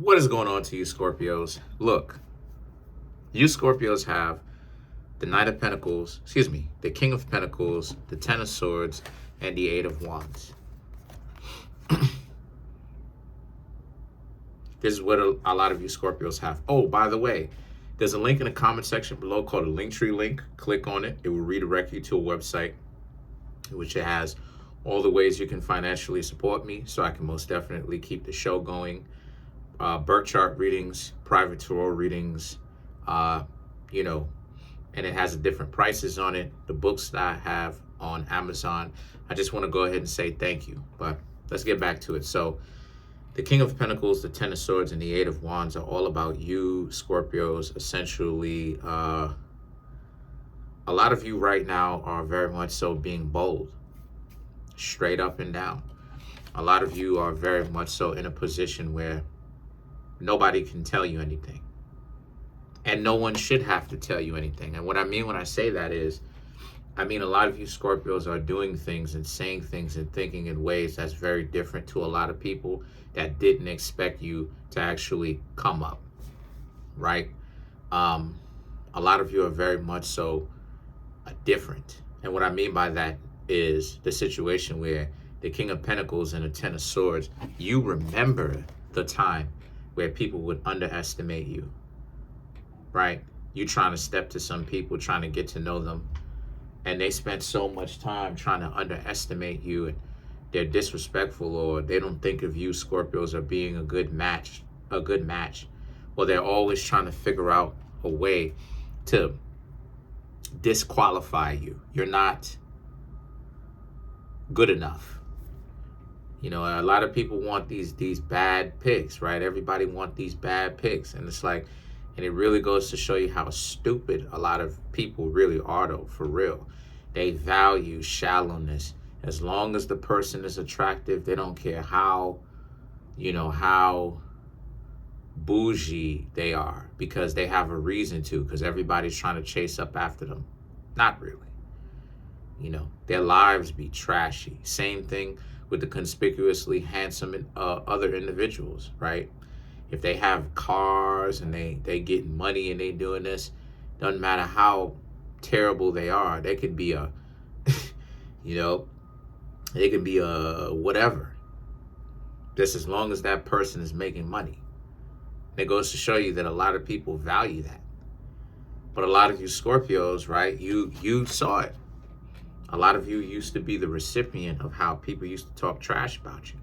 What is going on to you, Scorpios? Look, you Scorpios have the Knight of Pentacles, the King of Pentacles, the Ten of Swords, and the Eight of Wands. This is what a lot of you Scorpios have. Oh, by the way, there's a link in the comment section below called a Linktree link. Click on it. It will redirect you to a website which it has all the ways you can financially support me so I can most definitely keep the show going. Birth chart readings, private tarot readings, and it has different prices on it. The books that I have on Amazon. I just want to go ahead and say thank you, but let's get back to it. So the King of Pentacles, the Ten of Swords, and the Eight of Wands are all about you, Scorpios. Essentially, a lot of you right now are very much so being bold, straight up and down. A lot of you are very much so in a position where nobody can tell you anything. And no one should have to tell you anything. And what I mean when I say that is, I mean a lot of you Scorpios are doing things and saying things and thinking in ways that's very different to a lot of people that didn't expect you to actually come up, right? A lot of you are very much so different. And what I mean by that is the situation where the King of Pentacles and the Ten of Swords, you remember the time where people would underestimate you, right? You trying to step to some people, trying to get to know them, and they spent so much time trying to underestimate you, and they're disrespectful, or they don't think of you Scorpios as being a good match. Well, they're always trying to figure out a way to disqualify you. You're not good enough. You know, a lot of people want these bad picks, right? Everybody want these bad picks. And it's like, and it really goes to show you how stupid a lot of people really are, though, for real. They value shallowness. As long as the person is attractive, they don't care how bougie they are, because they have a reason to, because everybody's trying to chase up after them. Not really. Their lives be trashy. Same thing with the conspicuously handsome other individuals, right? If they have cars and they get money and they doing this, doesn't matter how terrible they are. They could be a, they could be a whatever. Just as long as that person is making money. It goes to show you that a lot of people value that. But a lot of you Scorpios, right, you saw it. A lot of you used to be the recipient of how people used to talk trash about you,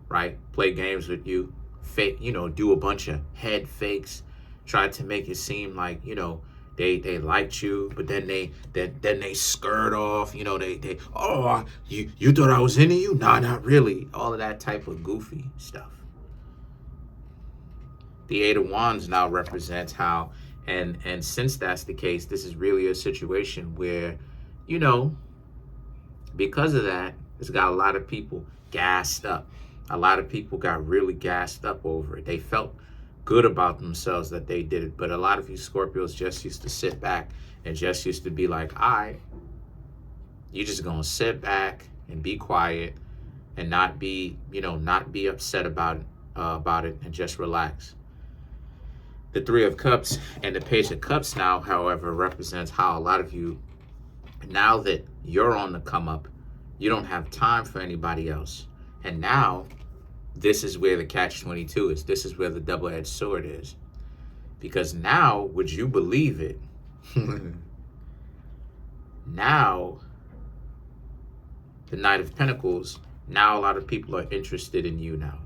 right? Play games with you, fake, do a bunch of head fakes, try to make it seem like, they liked you, but then they skirt off, you thought I was into you? Nah, not really. All of that type of goofy stuff. The Eight of Wands now represents how, and since that's the case, this is really a situation where, because of that, it's got a lot of people gassed up. A lot of people got really gassed up over it. They felt good about themselves that they did it. But a lot of you Scorpios just used to sit back and just used to be like, all right, you just gonna sit back and be quiet and not be upset about it and just relax. The Three of Cups and the Page of Cups now, however, represents how a lot of you, now that you're on the come up, you don't have time for anybody else. And now, this is where the catch-22 is. This is where the double-edged sword is. Because now, would you believe it? Now, the Knight of Pentacles, now a lot of people are interested in you now.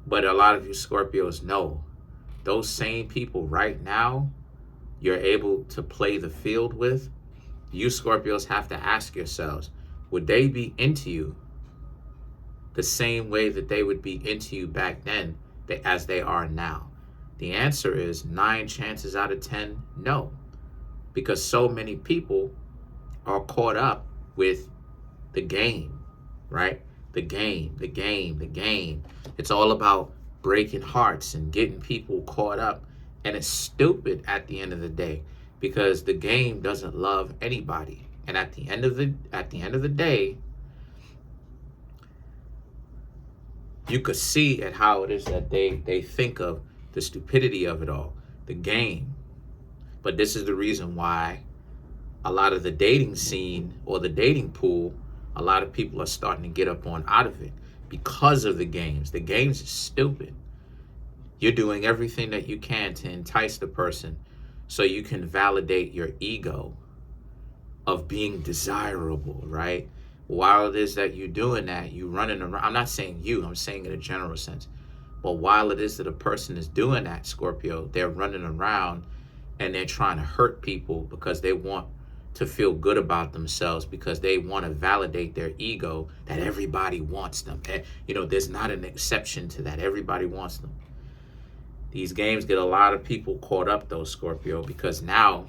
But a lot of you Scorpios know, those same people right now, you're able to play the field with. You Scorpios have to ask yourselves, would they be into you the same way that they would be into you back then as they are now? The answer is 9 chances out of 10, no. Because so many people are caught up with the game, right? The game. It's all about breaking hearts and getting people caught up. And it's stupid at the end of the day, because the game doesn't love anybody. And at the end of the day, you could see at how it is that they think of the stupidity of it all, the game. But this is the reason why a lot of the dating scene or the dating pool, a lot of people are starting to get up on out of it because of the games. The games are stupid. You're doing everything that you can to entice the person so you can validate your ego of being desirable, right? While it is that you're doing that, you running around. I'm not saying you, I'm saying in a general sense. But while it is that a person is doing that, Scorpio, they're running around and they're trying to hurt people because they want to feel good about themselves, because they want to validate their ego that everybody wants them. You know, there's not an exception to that. Everybody wants them. These games get a lot of people caught up though, Scorpio, because now,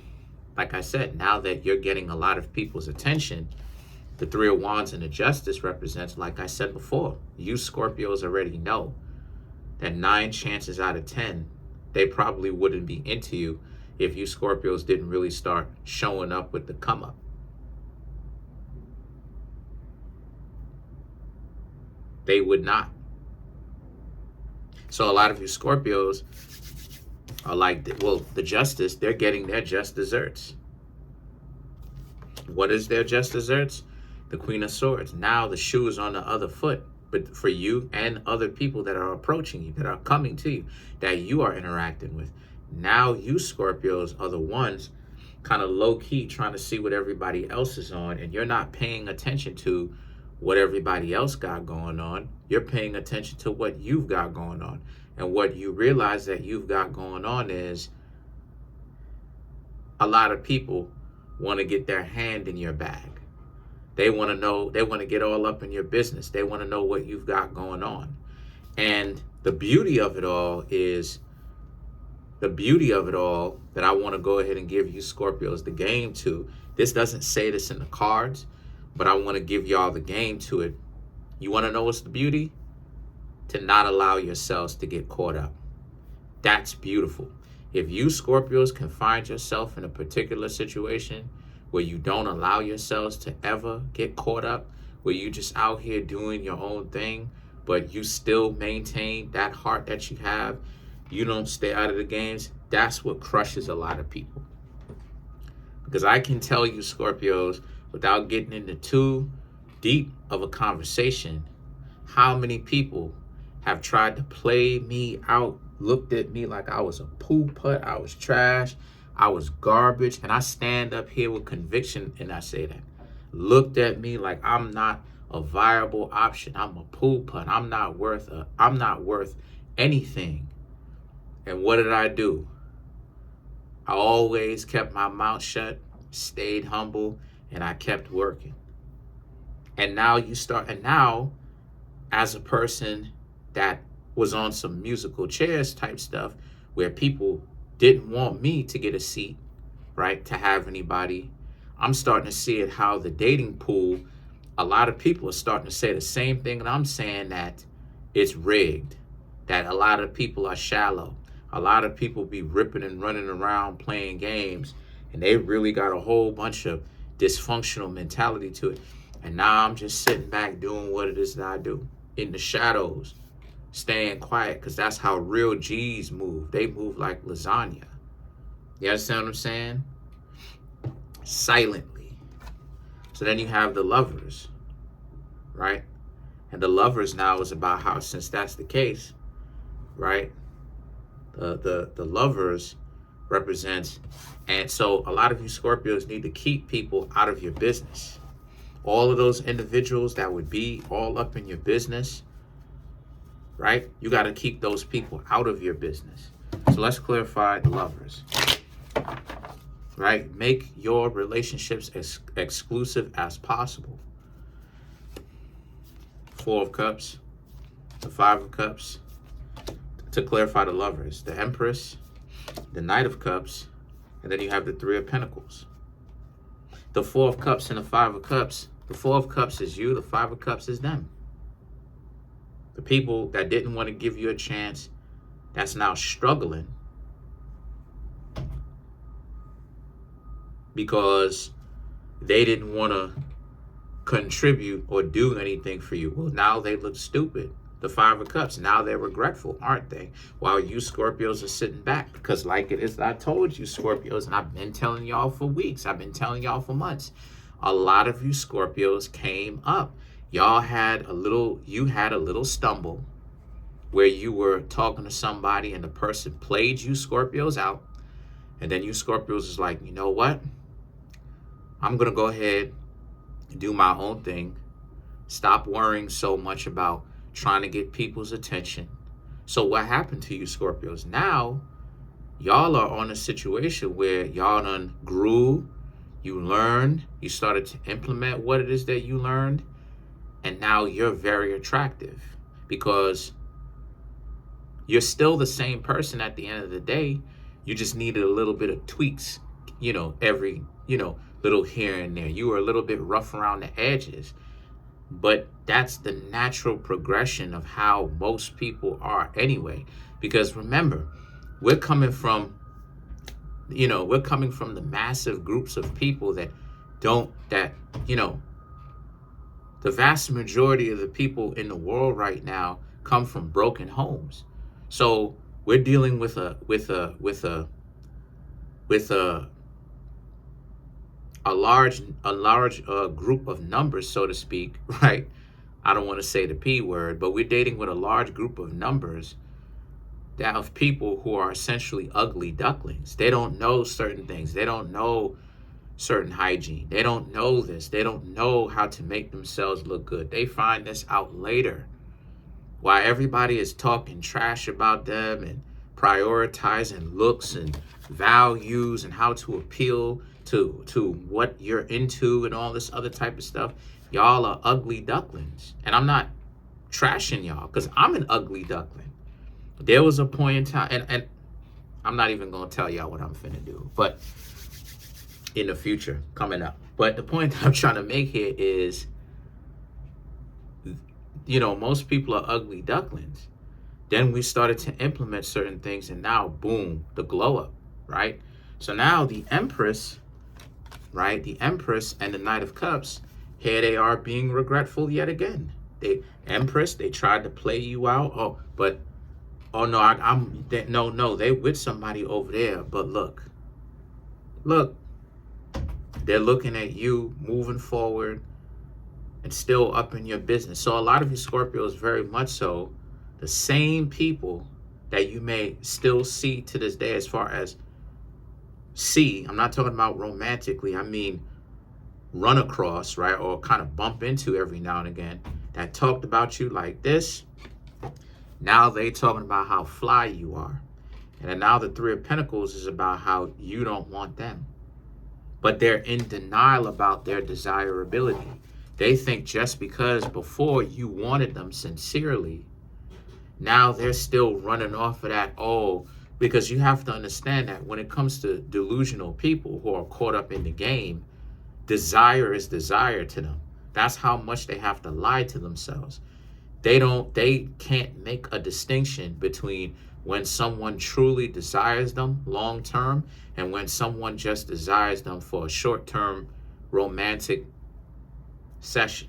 like I said, now that you're getting a lot of people's attention, the Three of Wands and the Justice represents, like I said before, you Scorpios already know that 9 chances out of 10, they probably wouldn't be into you if you Scorpios didn't really start showing up with the come up. They would not. So a lot of you Scorpios are like, well, the Justice, they're getting their just desserts. What is their just desserts? The Queen of Swords. Now the shoe is on the other foot. But for you and other people that are approaching you, that are coming to you, that you are interacting with, now you Scorpios are the ones kind of low-key trying to see what everybody else is on, and you're not paying attention to what everybody else got going on. You're paying attention to what you've got going on. And what you realize that you've got going on is a lot of people want to get their hand in your bag. They want to know, they want to get all up in your business. They want to know what you've got going on. And the beauty of it all is, the beauty of it all that I want to go ahead and give you Scorpios the game to. This doesn't say this in the cards, but I want to give y'all the game to it. You want to know what's the beauty? To not allow yourselves to get caught up. That's beautiful. If you Scorpios can find yourself in a particular situation where you don't allow yourselves to ever get caught up, where you just out here doing your own thing, but you still maintain that heart that you have, you don't stay out of the games, that's what crushes a lot of people. Because I can tell you Scorpios, without getting into too deep of a conversation, how many people have tried to play me out, looked at me like I was a poo putt, I was trash, I was garbage, and I stand up here with conviction and I say that. Looked at me like I'm not a viable option, I'm a poo putt, I'm not worth anything. And what did I do? I always kept my mouth shut, stayed humble, and I kept working. And now now as a person that was on some musical chairs type stuff where people didn't want me to get a seat, right, to have anybody, I'm starting to see it how the dating pool, a lot of people are starting to say the same thing that I'm saying, that it's rigged, that a lot of people are shallow. A lot of people be ripping and running around playing games, and they really got a whole bunch of dysfunctional mentality to it. And now I'm just sitting back doing what it is that I do in the shadows, staying quiet, because that's how real G's move. They move like lasagna. You understand what I'm saying? Silently. So then you have the Lovers, right? And the Lovers now is about how, since that's the case, right? The Lovers represents, and so a lot of you Scorpios need to keep people out of your business. All of those individuals that would be all up in your business, right? You got to keep those people out of your business. So let's clarify the Lovers, right? Make your relationships as exclusive as possible. Four of Cups, the Five of Cups. To clarify the Lovers, the Empress, the Knight of Cups, and then you have the Three of Pentacles. The Four of Cups and the Five of Cups. The Four of Cups is you, the Five of Cups is them. The people that didn't want to give you a chance, that's now struggling because they didn't want to contribute or do anything for you. Well, now they look stupid the Five of Cups. Now they're regretful, aren't they? While you Scorpios are sitting back. Because like it is, I told you, Scorpios, and I've been telling y'all for weeks. I've been telling y'all for months. A lot of you Scorpios came up. Y'all had you had a little stumble where you were talking to somebody and the person played you Scorpios out. And then you Scorpios is like, you know what? I'm going to go ahead and do my own thing. Stop worrying so much about trying to get people's attention. So what happened to you Scorpios? Now, y'all are on a situation where y'all done grew, you learned, you started to implement what it is that you learned, and now you're very attractive because you're still the same person at the end of the day. You just needed a little bit of tweaks, every, little here and there. You were a little bit rough around the edges. But that's the natural progression of how most people are anyway. Because remember, we're coming from the massive groups of people the vast majority of the people in the world right now come from broken homes. So we're dealing with a large group of numbers, so to speak, right? I don't want to say the P word, but we're dating with a large group of numbers of people who are essentially ugly ducklings. They don't know certain things. They don't know certain hygiene. They don't know this. They don't know how to make themselves look good. They find this out later. While everybody is talking trash about them and prioritizing looks and values and how to appeal to what you're into and all this other type of stuff, y'all are ugly ducklings. And I'm not trashing y'all because I'm an ugly duckling. There was a point in time, and I'm not even going to tell y'all what I'm finna do, but in the future coming up. But the point that I'm trying to make here is, most people are ugly ducklings. Then we started to implement certain things, and now, boom, the glow up, right? So now the Empress, right? The Empress and the Knight of Cups, here they are being regretful yet again. Empress, they tried to play you out. They with somebody over there. But look, they're looking at you moving forward and still up in your business. So a lot of you Scorpios, very much so, the same people that you may still see to this day, as far as I'm not talking about romantically, I mean run across, right, or kind of bump into every now and again, that talked about you like this. Now they talking about how fly you are. And then now the Three of Pentacles is about how you don't want them. But they're in denial about their desirability. They think just because before you wanted them sincerely, now they're still running off of that, because you have to understand that when it comes to delusional people who are caught up in the game, desire is desire to them. That's how much they have to lie to themselves. They can't make a distinction between when someone truly desires them long term and when someone just desires them for a short term romantic session.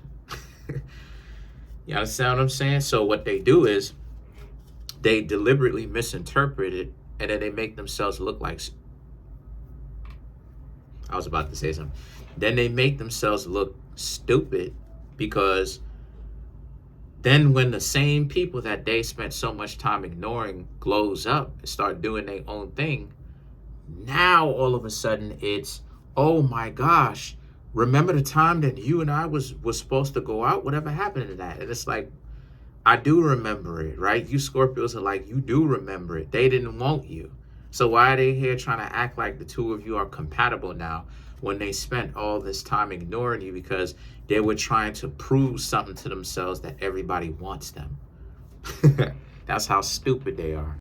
You understand what I'm saying? So what they do is they deliberately misinterpret it, and then they make themselves look like, I was about to say something. Then they make themselves look stupid, because then when the same people that they spent so much time ignoring glows up and start doing their own thing, now all of a sudden it's, oh my gosh, remember the time that you and I was supposed to go out? Whatever happened to that? And it's like, I do remember it, right? You Scorpios are like, you do remember it. They didn't want you. So why are they here trying to act like the two of you are compatible now when they spent all this time ignoring you because they were trying to prove something to themselves that everybody wants them? That's how stupid they are.